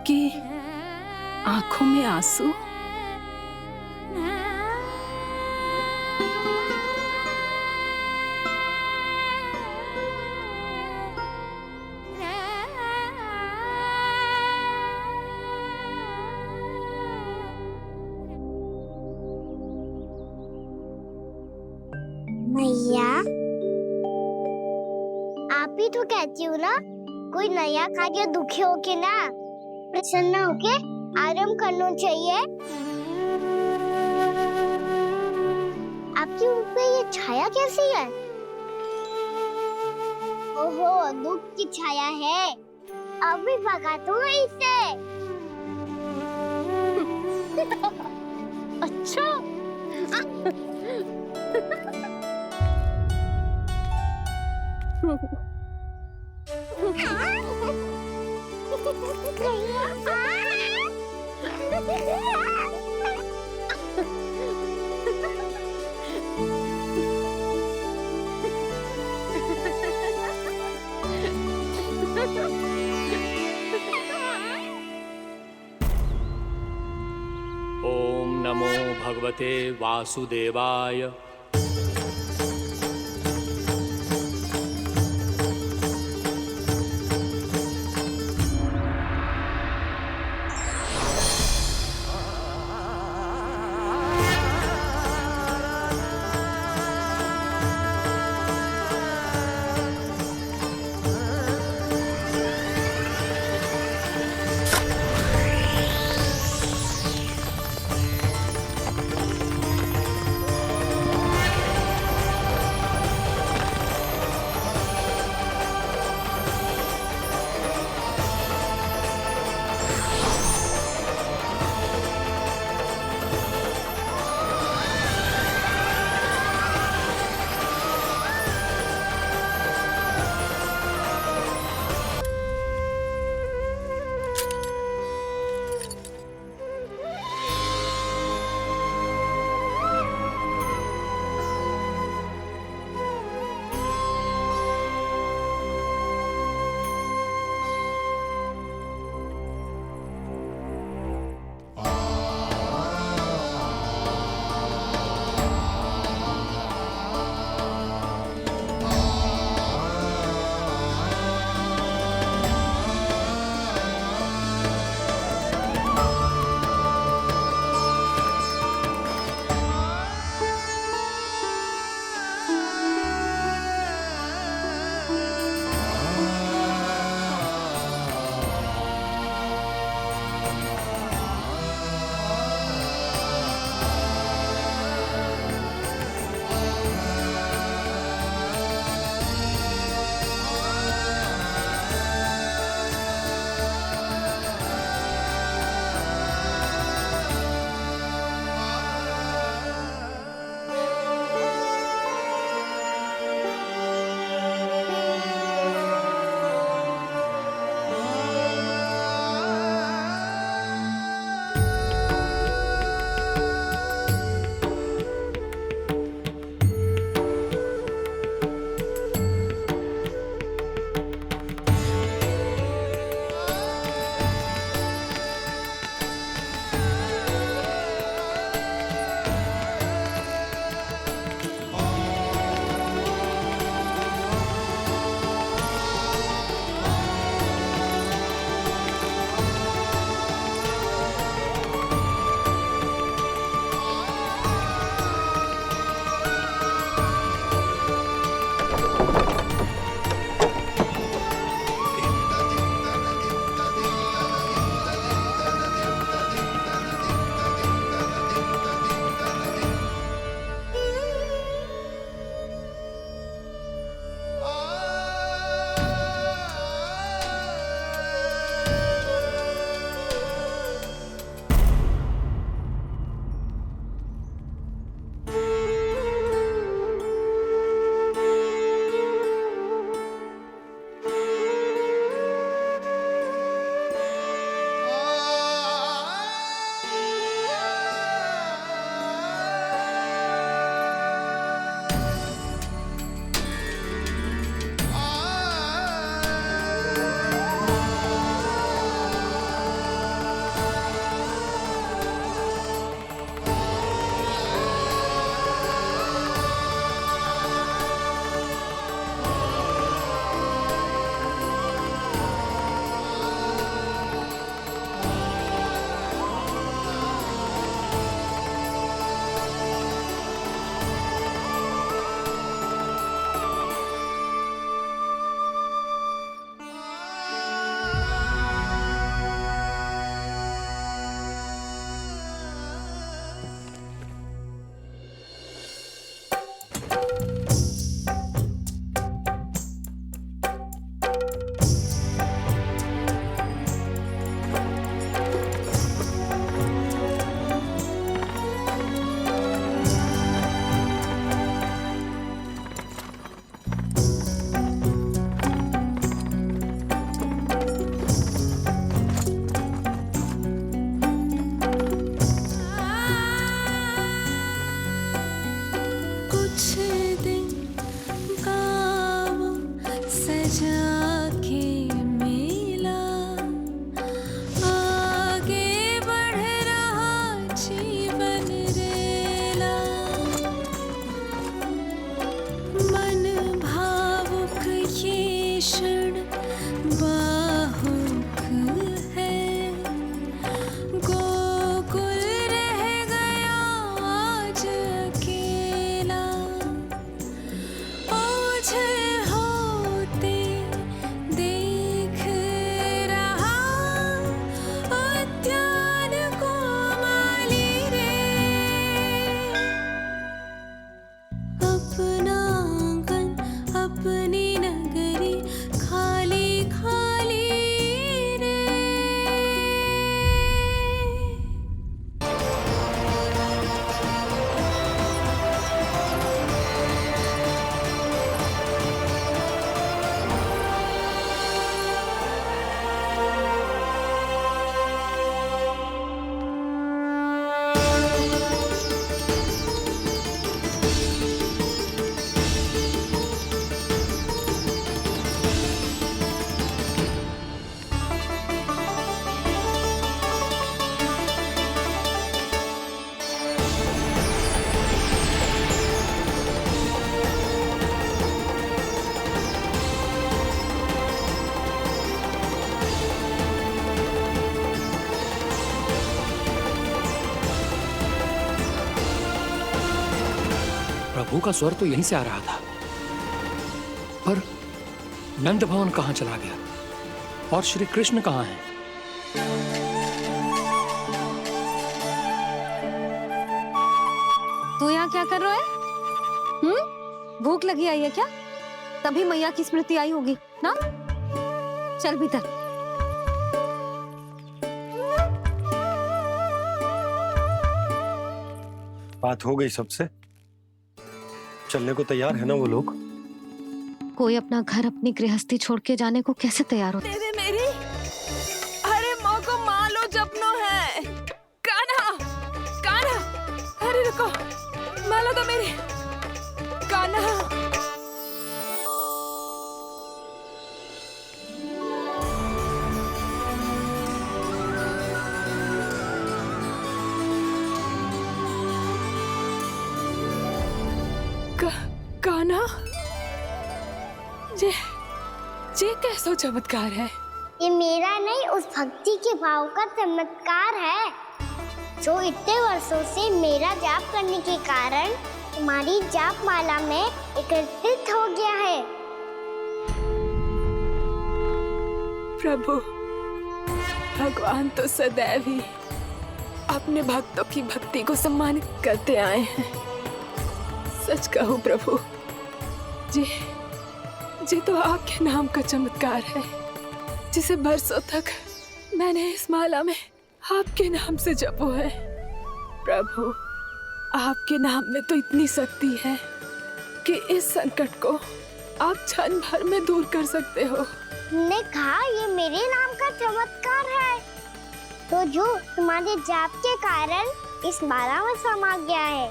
आपकी आंखों में आंसू? मैया, आप ही तो कहती हो ना, कोई नया कार्य दुखी होके ना प्रसन्न होके आराम करना चाहिए। आपकी मुंह पे ये छाया कैसी है? ओहो, दुख की छाया है। अभी भगा दो इसे। अच्छा। ओम नमो भगवते वासुदेवाय। प्रभु का स्वर तो यहीं से आ रहा था, पर नंद भवन कहाँ चला गया और श्री कृष्ण कहाँ हैं? तू यहाँ क्या कर रहा है? भूख लगी आई है क्या? तभी मैया की स्मृति आई होगी ना? चल भीतर। बात हो गई सबसे? चलने को तैयार है ना वो लोग? कोई अपना घर अपनी गृहस्थी छोड़ के जाने को कैसे तैयार हो? तेरे मेरी अरे माँ को मालो जपनो है। कान्हा कान्हा, अरे रुको, मालो तो मेरी कान्हा। कान्हा, जे कैसो चमत्कार है? ये मेरा नहीं, उस भक्ति के भाव का चमत्कार है जो इतने वर्षों से मेरा जाप करने के कारण तुम्हारी जाप माला में एकत्रित हो गया है। प्रभु, भगवान तो सदैव ही अपने भक्तों की भक्ति को सम्मानित करते आए हैं। सच कहूं प्रभु, जी तो आपके नाम का चमत्कार है, जिसे बरसों तक मैंने इस माला में आपके नाम से जपो है। प्रभु, आपके नाम में तो इतनी शक्ति है कि इस संकट को आप क्षण भर में दूर कर सकते हो। तुमने कहा ये मेरे नाम का चमत्कार है, तो जो तुम्हारे जाप के कारण इस माला में समा गया है,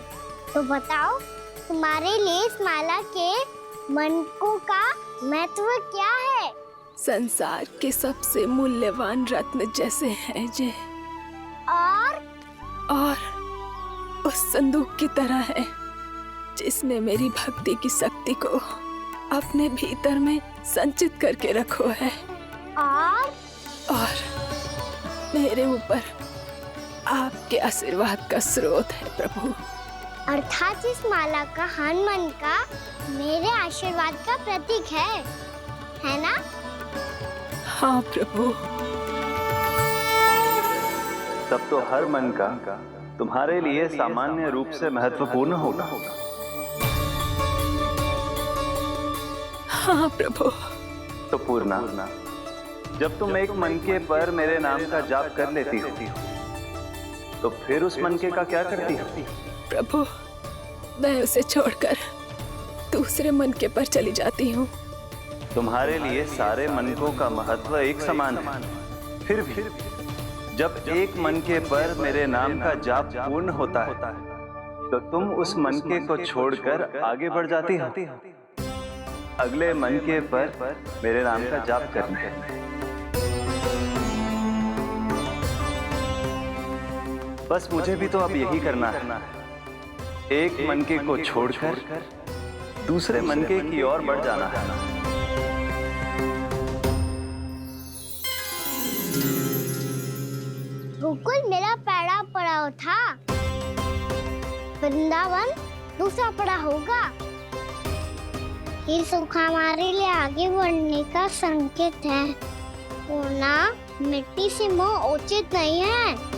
तो बताओ तुम्हारे लिए इस माला के मनकों का महत्व क्या है? संसार के सबसे मूल्यवान रत्न जैसे हैं जे, और उस संदूक की तरह है जिसने मेरी भक्ति की शक्ति को अपने भीतर में संचित करके रखो है, और मेरे ऊपर आपके आशीर्वाद का स्रोत है प्रभु। अर्थात इस माला का हनुमान का मेरे आशीर्वाद का प्रतीक है ना? हाँ प्रभु। तब तो हर मन का तुम्हारे लिए सामान्य रूप से महत्वपूर्ण होगा। हाँ प्रभु। तो पूर्णा, जब तुम एक मनके पर मेरे नाम का जाप कर लेती हो, तो फिर उस मनके का क्या करती हो? प्रभु, मैं उसे छोड़कर दूसरे मनके पर चली जाती हूँ। तुम्हारे लिए सारे मनकों का महत्व एक समान है। फिर भी जब एक मनके पर मेरे नाम का जाप पूर्ण होता है, तो तुम उस मनके को छोड़कर आगे बढ़ जाती हो अगले मनके पर मेरे नाम का जाप करने। बस मुझे भी तो अब यही करना है, एक मनके को छोड़कर दूसरे मनके की ओर बढ़ जाना है। गोकुल मेरा पहला पड़ाव था, वृंदावन दूसरा पड़ाव होगा। ये सुख हमारे लिए आगे बढ़ने का संकेत है, वरना मिट्टी से मोह उचित नहीं है।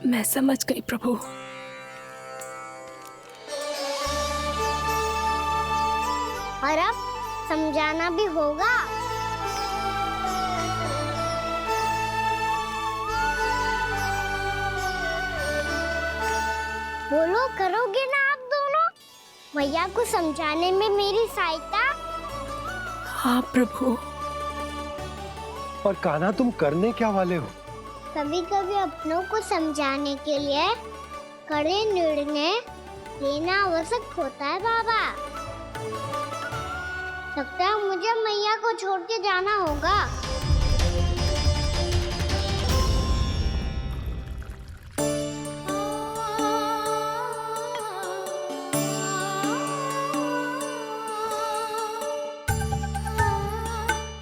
मैं समझ गई प्रभु। और अब समझाना भी होगा। बोलो, करोगे ना आप दोनों? मैया को समझाने में मेरी सहायता? हाँ प्रभु। और कान्हा, तुम करने क्या वाले हो? कभी कभी अपनों को समझाने के लिए कड़े निर्णय लेना आवश्यक होता है बाबा। लगता है मुझे मैया को छोड़ के जाना होगा।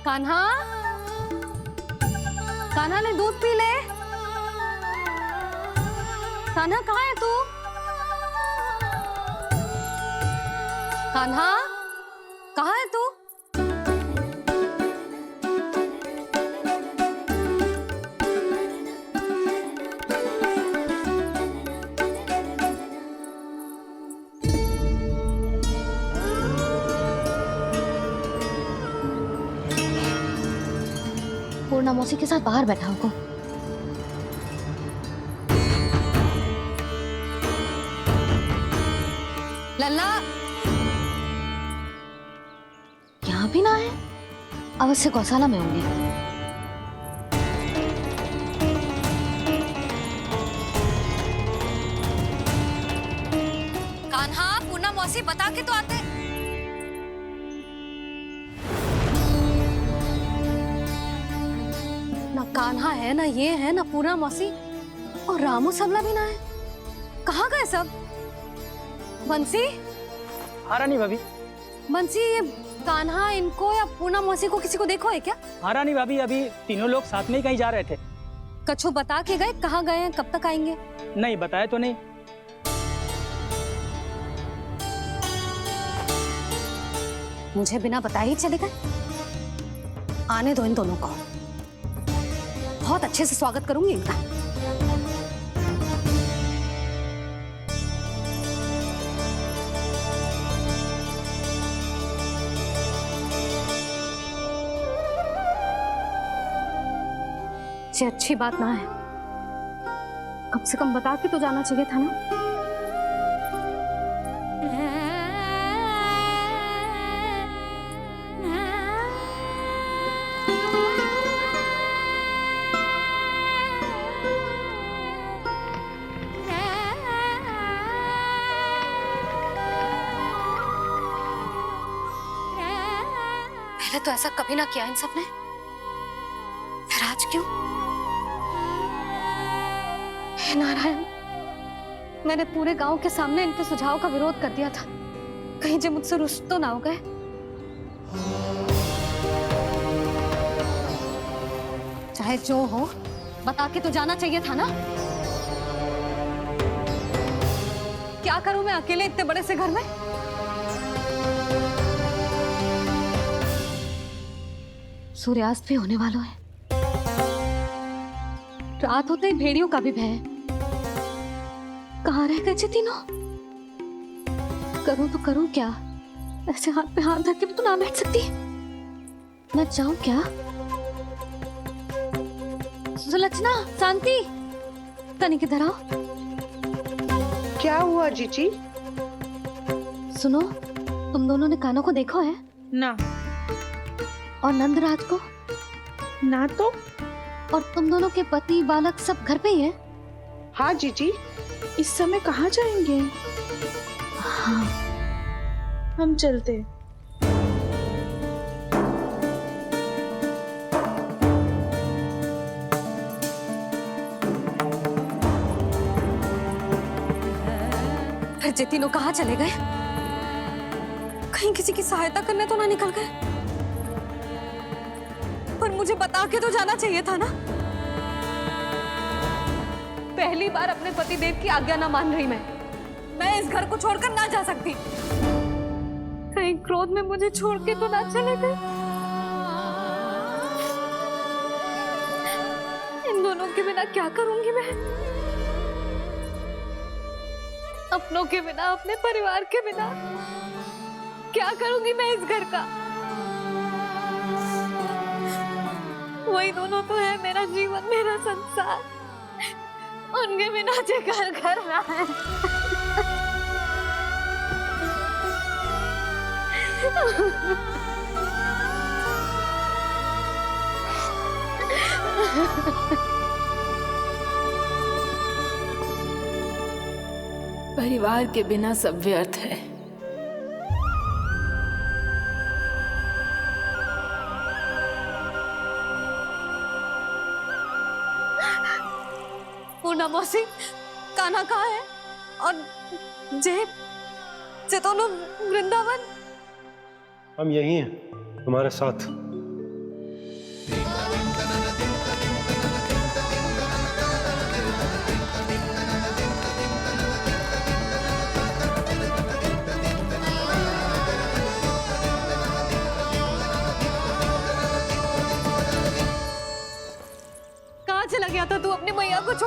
कान्हा, कान्हा ने दूध पी ले। कान्हा कहाँ है तू? कान्हा कहाँ है तू? पूर्णा मौसी के साथ बाहर बैठा होगा। लल्ला यहाँ भी ना है, अवश्य गौशाला में होंगे। कान्हा, पूर्णा मौसी बता के तो आते। ना कान्हा है, ना ये है, ना पूर्णा मौसी, और रामू सबला भी ना है। कहाँ गए सब? बंसी? हाँ रानी भाभी। बंसी, ये कान्हा इनको या पूर्णा मौसी को किसी को देखो है क्या? हाँ रानी भाभी, अभी तीनों लोग साथ में ही कहीं जा रहे थे। कछु बता के गए कहाँ गए हैं, कब तक आएंगे? नहीं बताया तो नहीं। मुझे बिना बताए ही चले गए? आने दो इन दोनों को, बहुत अच्छे से स्वागत करूंगी इनका। ये अच्छी बात ना है, कम से कम बता के तो जाना चाहिए था ना। पहले तो ऐसा कभी ना किया इन सब ने, फिर आज क्यों? हे नारायण, मैंने पूरे गांव के सामने इनके सुझाव का विरोध कर दिया था, कहीं जो मुझसे रुष्ट तो ना हो गए। चाहे जो हो, बता के तो जाना चाहिए था ना। क्या करूं मैं अकेले इतने बड़े से घर में? सूर्यास्त भी होने वाला है, रात होते ही भेड़ियों का भी भय है। कहाँ रह गए तीनों? करूं तो करूं क्या? ऐसे हाथ पे हाथ रख के भी तो ना बैठ सकती। मैं जाऊं क्या? सुलक्षणा, शांति, तनिक इधर आओ। क्या हुआ जीजी? सुनो, तुम दोनों ने कान्हा को देखो है? ना। और नंदराज को? ना तो। और तुम दोनों के पति बालक सब घर पे ही है? हाँ जीजी, इस समय कहाँ जाएंगे? हाँ। हम चलते। फिर ये तीनों कहाँ चले गए? कहीं किसी की सहायता करने तो ना निकल गए? पर मुझे बता के तो जाना चाहिए था ना। पहली बार अपने पतिदेव की आज्ञा ना मान रही मैं इस घर को छोड़कर ना जा सकती। कहीं क्रोध में मुझे छोड़ के तो ना चले गए। इन दोनों के बिना क्या करूंगी मैं? अपनों के बिना, अपने परिवार के बिना क्या करूंगी मैं इस घर का? वही दोनों तो है मेरा जीवन, मेरा संसार। उनके बिना जे घर घर रहा है। परिवार के बिना सब व्यर्थ है। पूर्णा मौसी, कान्हा कहाँ है? और जे दोनों वृंदावन? हम यही हैं तुम्हारे साथ। कहाँ चला गया था तू अपनी मैया को छोड़?